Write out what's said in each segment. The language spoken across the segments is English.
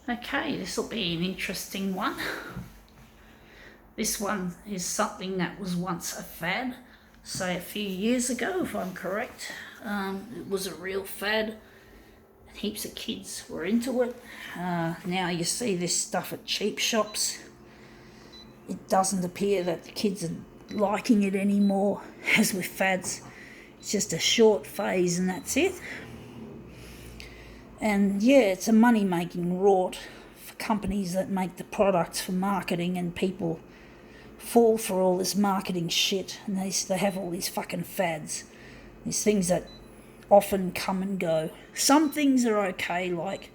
Okay, this will be an interesting one. This one is something that was once a fad, say a few years ago, if I'm correct. It was a real fad. Heaps of kids were into it. Now you see this stuff at cheap shops. It doesn't appear that the kids are liking it anymore. As with fads, it's just a short phase and that's it. And yeah, it's a money-making rort for companies that make the products for marketing, and people fall for all this marketing shit, and they have all these fucking fads. These things that often come and go. Some things are okay, like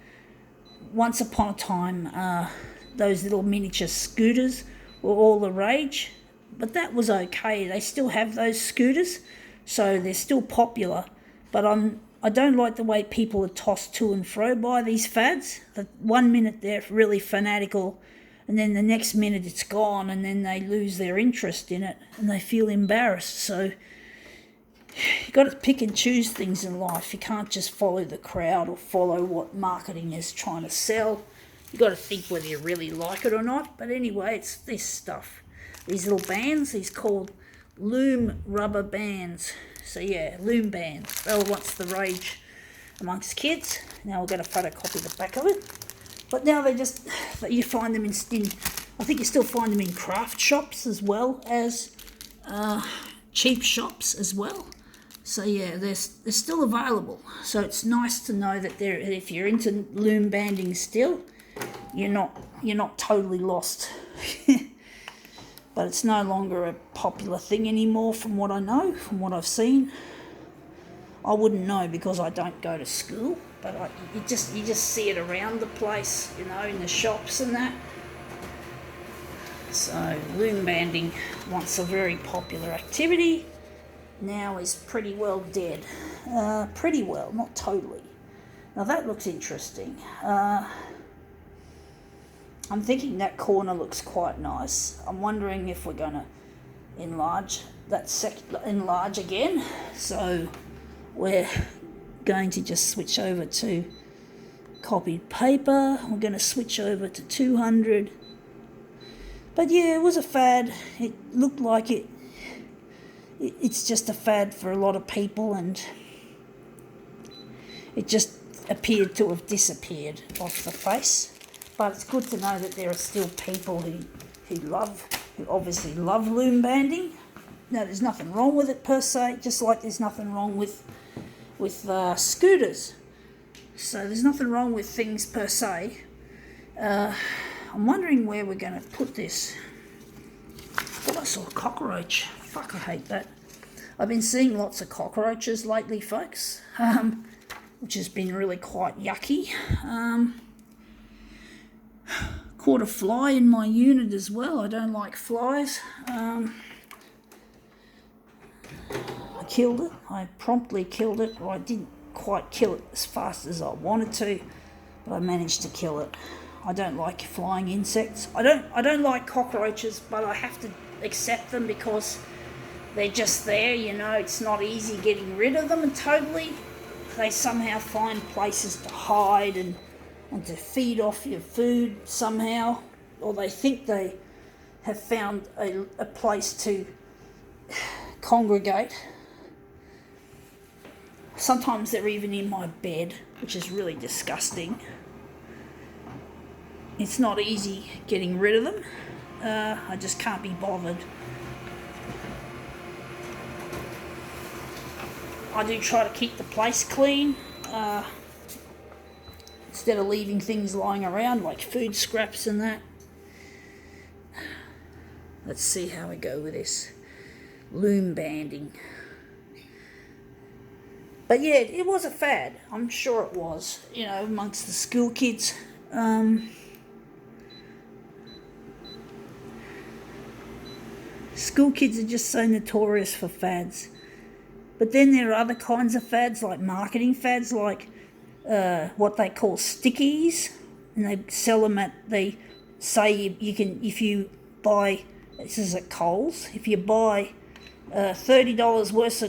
once upon a time, those little miniature scooters were all the rage, but that was okay. They still have those scooters, so they're still popular, but I don't like the way people are tossed to and fro by these fads. That 1 minute they're really fanatical, and then the next minute it's gone, and then they lose their interest in it and they feel embarrassed. So you've got to pick and choose things in life. You can't just follow the crowd or follow what marketing is trying to sell. You've got to think whether you really like it or not. But anyway, it's this stuff. These little bands, these called Loom rubber bands. So yeah, Loom bands. They were once the rage amongst kids. Now we're going to photocopy the back of it. But now you find them I think you still find them in craft shops as well as cheap shops as well. So yeah, they're still available. So it's nice to know that if you're into loom banding still, you're not totally lost. But it's no longer a popular thing anymore, from what I know, from what I've seen. I wouldn't know because I don't go to school, but you just see it around the place, in the shops and that. So loom banding, once a very popular activity, now is pretty well dead. Pretty well, not totally. Now that looks interesting. I'm thinking that corner looks quite nice. I'm wondering if we're going to enlarge again. So we're going to just switch over to copied paper. We're going to switch over to 200. But yeah, it was a fad. It looked like it's just a fad for a lot of people, and it just appeared to have disappeared off the face. But it's good to know that there are still people who obviously love loom banding. No, there's nothing wrong with it per se, just like there's nothing wrong with scooters. So there's nothing wrong with things per se. I'm wondering where we're going to put this. Oh, I saw a cockroach. Fuck, I hate that. I've been seeing lots of cockroaches lately, folks, which has been really quite yucky. Caught a fly in my unit as well. I don't like flies. I killed it. I promptly killed it. Well, I didn't quite kill it as fast as I wanted to, but I managed to kill it. I don't like flying insects. I don't like cockroaches, but I have to accept them because they're just there, It's not easy getting rid of them totally. They somehow find places to hide and to feed off your food somehow, or they think they have found a place to congregate. Sometimes they're even in my bed, which is really disgusting. It's not easy getting rid of them. I just can't be bothered. I do try to keep the place clean, instead of leaving things lying around like food scraps and that. Let's see how we go with this loom banding. But yeah, it was a fad. I'm sure it was, amongst the school kids. School kids are just so notorious for fads. But then there are other kinds of fads, like marketing fads, like what they call stickies, and they sell them they say you can, if you buy, this is at Coles, if you buy $30 worth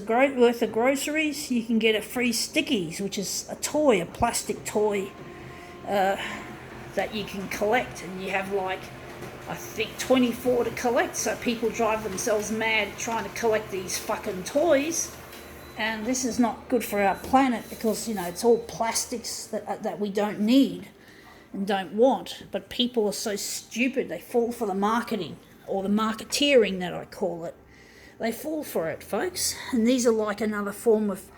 of groceries, you can get a free stickies, which is a plastic toy that you can collect, and you have like, I think 24 to collect, so people drive themselves mad trying to collect these fucking toys. And this is not good for our planet because, you know, it's all plastics that we don't need and don't want. But people are so stupid, they fall for the marketing, or the marketeering that I call it. They fall for it, folks. And these are like another form of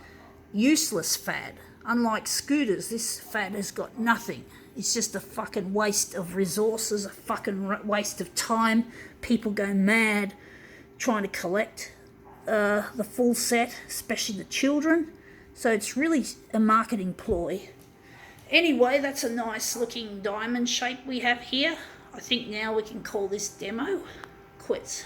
useless fad. Unlike scooters, this fad has got nothing. It's just a fucking waste of resources, a fucking waste of time. People go mad trying to collect the full set, especially the children. So it's really a marketing ploy. Anyway, that's a nice looking diamond shape we have here. I think now we can call this demo quits.